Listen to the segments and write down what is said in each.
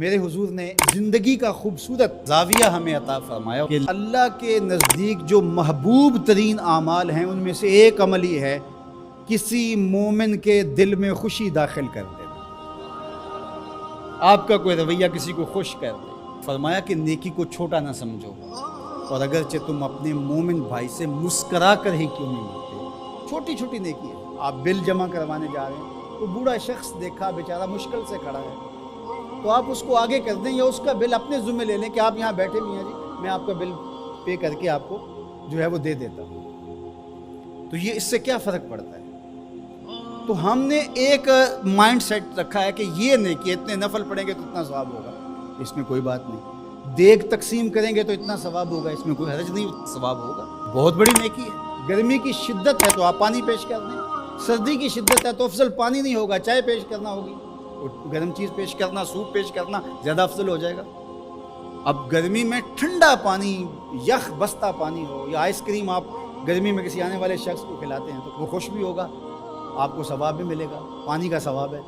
میرے حضور نے زندگی کا خوبصورت زاویہ ہمیں عطا فرمایا کہ اللہ کے نزدیک جو محبوب ترین اعمال ہیں ان میں سے ایک عمل یہ ہے کسی مومن کے دل میں خوشی داخل کر دینا۔ آپ کا کوئی رویہ کسی کو خوش کر دے، فرمایا کہ نیکی کو چھوٹا نہ سمجھو، اور اگرچہ تم اپنے مومن بھائی سے مسکرا کر ہی کیوں نہیں ملتے، چھوٹی چھوٹی نیکی ہے۔ آپ بل جمع کروانے جا رہے ہیں، وہ بوڑھا شخص دیکھا بیچارہ مشکل سے کھڑا ہے، تو آپ اس کو آگے کر دیں یا اس کا بل اپنے ذمہ لے لیں کہ آپ یہاں بیٹھے بھی ہیں جی، میں آپ کا بل پے کر کے آپ کو جو ہے وہ دے دیتا ہوں۔ تو یہ اس سے کیا فرق پڑتا ہے؟ تو ہم نے ایک مائنڈ سیٹ رکھا ہے کہ یہ نیکی اتنے نفل پڑھیں گے تو اتنا ثواب ہوگا، اس میں کوئی بات نہیں۔ دیگ تقسیم کریں گے تو اتنا ثواب ہوگا، اس میں کوئی حرج نہیں، ثواب ہوگا۔ بہت بڑی نیکی ہے۔ گرمی کی شدت ہے تو آپ پانی پیش کر دیں، سردی کی شدت ہے تو افضل پانی نہیں ہوگا، چائے پیش کرنا ہوگی، گرم چیز پیش کرنا، سوپ پیش کرنا زیادہ افضل ہو جائے گا۔ اب گرمی میں ٹھنڈا پانی، یخ بستہ پانی ہو یا آئس کریم آپ گرمی میں کسی آنے والے شخص کو کھلاتے ہیں تو وہ خوش بھی ہوگا، آپ کو ثواب بھی ملے گا، پانی کا ثواب ہے۔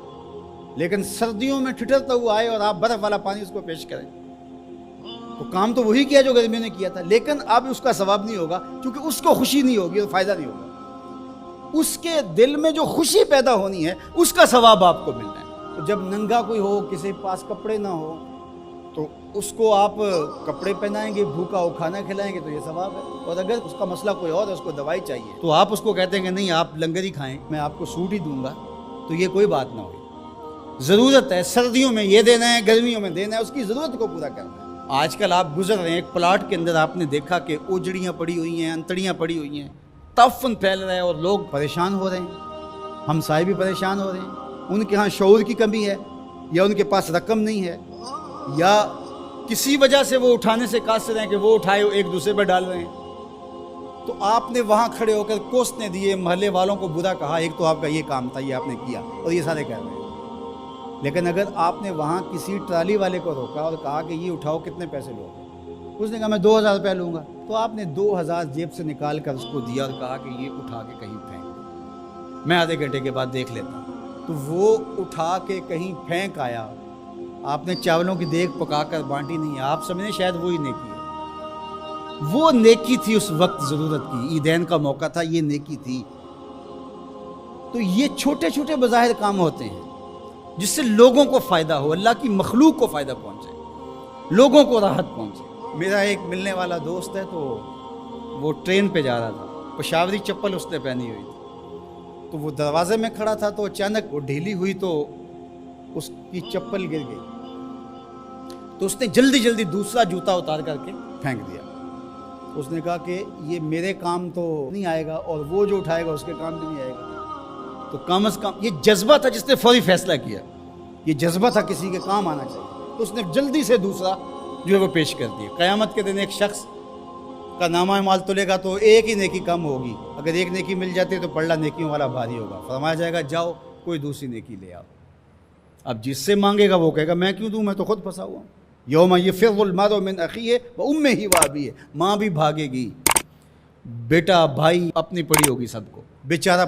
لیکن سردیوں میں ٹھٹرتا ہوا آئے اور آپ برف والا پانی اس کو پیش کریں تو کام تو وہی کیا جو گرمیوں نے کیا تھا، لیکن اب اس کا ثواب نہیں ہوگا کیونکہ اس کو خوشی نہیں ہوگی اور فائدہ نہیں ہوگا۔ اس کے دل میں جو خوشی پیدا ہونی ہے اس کا ثواب آپ کو ملنا ہے۔ تو جب ننگا کوئی ہو، کسی کے پاس کپڑے نہ ہو، تو اس کو آپ کپڑے پہنائیں گے، بھوکا ہو کھانا کھلائیں گے تو یہ ثواب ہے۔ اور اگر اس کا مسئلہ کوئی اور ہے، اس کو دوائی چاہیے، تو آپ اس کو کہتے ہیں کہ نہیں آپ لنگر ہی کھائیں، میں آپ کو سوٹ ہی دوں گا، تو یہ کوئی بات نہ ہوئی۔ ضرورت ہے سردیوں میں یہ دینا ہے، گرمیوں میں دینا ہے، اس کی ضرورت کو پورا کرنا ہے۔ آج کل آپ گزر رہے ہیں ایک پلاٹ کے اندر، آپ نے دیکھا کہ اوجڑیاں پڑی ہوئی ہیں، انتڑیاں پڑی ہوئی ہیں، تعفن پھیل رہا ہے اور لوگ پریشان ہو رہے ہیں، ہمسائے بھی پریشان ہو رہے ہیں۔ ان کے ہاں شعور کی کمی ہے، یا ان کے پاس رقم نہیں ہے، یا کسی وجہ سے وہ اٹھانے سے قاصر ہیں کہ وہ اٹھائے ایک دوسرے پہ ڈال رہے ہیں۔ تو آپ نے وہاں کھڑے ہو کر کوسنے دیے، محلے والوں کو برا کہا، ایک تو آپ کا یہ کام تھا، یہ آپ نے کیا اور یہ سارے کہہ رہے ہیں۔ لیکن اگر آپ نے وہاں کسی ٹرالی والے کو روکا اور کہا کہ یہ اٹھاؤ، کتنے پیسے لو گے؟ اس نے کہا میں 2000 روپے لوں گا، تو آپ نے 2000 جیب سے نکال کر اس کو دیا اور کہا کہ یہ اٹھا کے کہیں پھینک، میں آدھے گھنٹے کے بعد دیکھ لیتا ہوں۔ تو وہ اٹھا کے کہیں پھینک آیا، آپ نے چاولوں کی دیگ پکا کر بانٹی نہیں ہے، آپ سمجھیں شاید وہی نیکی ہے۔ وہ نیکی تھی اس وقت ضرورت کی، عیدین کا موقع تھا، یہ نیکی تھی۔ تو یہ چھوٹے چھوٹے بظاہر کام ہوتے ہیں جس سے لوگوں کو فائدہ ہو، اللہ کی مخلوق کو فائدہ پہنچے، لوگوں کو راحت پہنچے۔ میرا ایک ملنے والا دوست ہے، تو وہ ٹرین پہ جا رہا تھا، پشاوری چپل اس نے پہنی ہوئی تھی، تو وہ دروازے میں کھڑا تھا، تو اچانک وہ ڈھیلی ہوئی تو اس کی چپل گر گئی، تو اس نے جلدی جلدی دوسرا جوتا اتار کر کے پھینک دیا۔ اس نے کہا کہ یہ میرے کام تو نہیں آئے گا اور وہ جو اٹھائے گا اس کے کام بھی نہیں آئے گا۔ تو کم از کم یہ جذبہ تھا جس نے فوری فیصلہ کیا، یہ جذبہ تھا کسی کے کام آنا چاہیے، تو اس نے جلدی سے دوسرا جو ہے وہ پیش کر دیا۔ قیامت کے دن ایک شخص کا نامہ اعمال تلے گا تو ایک ہی نیکی کم ہوگی، اگر ایک نیکی مل جاتی ہے تو پلڑا نیکیوں والا بھاری ہوگا، فرمایا جائے گا جاؤ کوئی دوسری نیکی لے آؤ۔ اب جس سے مانگے گا وہ کہے گا میں کیوں دوں، میں تو خود پھنسا ہوا ہوں۔ یوم یفر المرء من اخیہ وامہ وابیہ، ماں بھی بھاگے گی، بیٹا بھائی اپنی پڑی ہوگی سب کو، بیچارہ